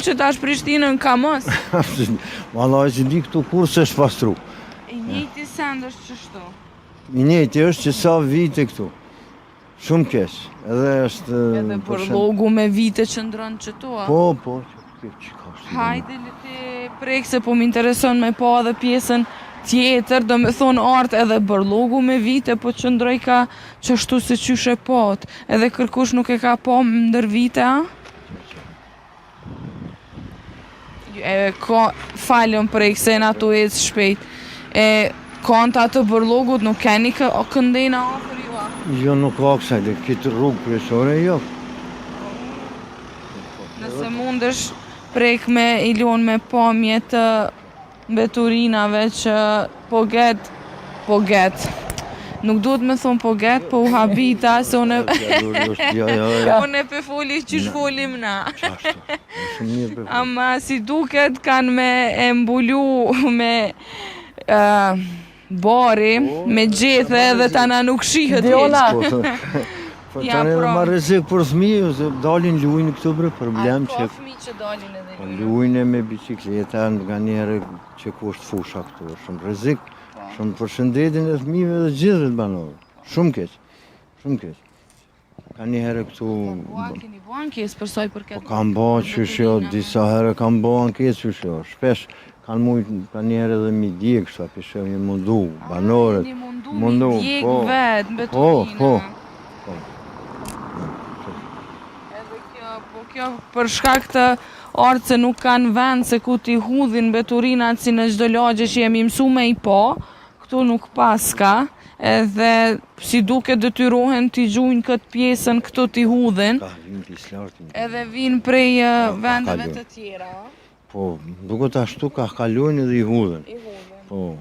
që tash Prishtinën ka mos? Valla që di këtu kur se shpastru. I njëjti send është qështu. I njëjti është që sa vite këtu. Shumë keq. Edhe është... Edhe për logu me vite që ndronë që tua. Po, që ka është. Hajde le ti prek se po m'intereson me pa edhe pjesën tjetër, do me thonë artë edhe bërlogu me vite, po qëndroj ka qështu se qyshe pat. Edhe kërkush nuk e ka pa ndër vite, a? Ka falem prek se na tu ecë shpejt. Kanta të bërlogut nuk keni këndena afer ju, a? Jo, nuk ka kësaj, dhe këtë rrugë kryesore, jo. Nëse mundesh prek me Ilon me pamje të mbeturinave që po get. Nuk duhet me thonë po get, po u habita, se une... Une pe foli qysh folim na. Ama si duket kanë me embullu me bari, me gjethe edhe tana nuk shihet heq. Po tani edhe ma rrezik për fëmijë, se dalin lujnë këtu për problem që... Ka fëmijë që dalin edhe lujnë. Lujnë me bicikleta, nga njerë që ku është fusha këtu, shumë rrezik, shumë përshëndetin e fëmijëve dhe gjithëve të banorëve. Shumë keq, shumë keq. Ka një herë këtu... Keni bo ankesë për saj për këtë... Po kam bo qëshjo, disa herë kam bo ankesë qëshjo, shpesh kanë mujtë, ka një herë edhe mi djekë, shta pëshjo një mundu, banorët. Mundu, mi djekë vetë, mbeturina. Kjo për shkak të artë se nuk kanë vend se ku t'i hudhin mbeturinat si në çdo lagje që jemi mësu me i pa, këtu nuk paska, edhe si duke detyrohen t'i gjujnë këtë pjesën këtu t'i hudhin, edhe vinë prej vendeve të tjera. Po, duke të ashtu ka kalojnë edhe i hudhin. Po.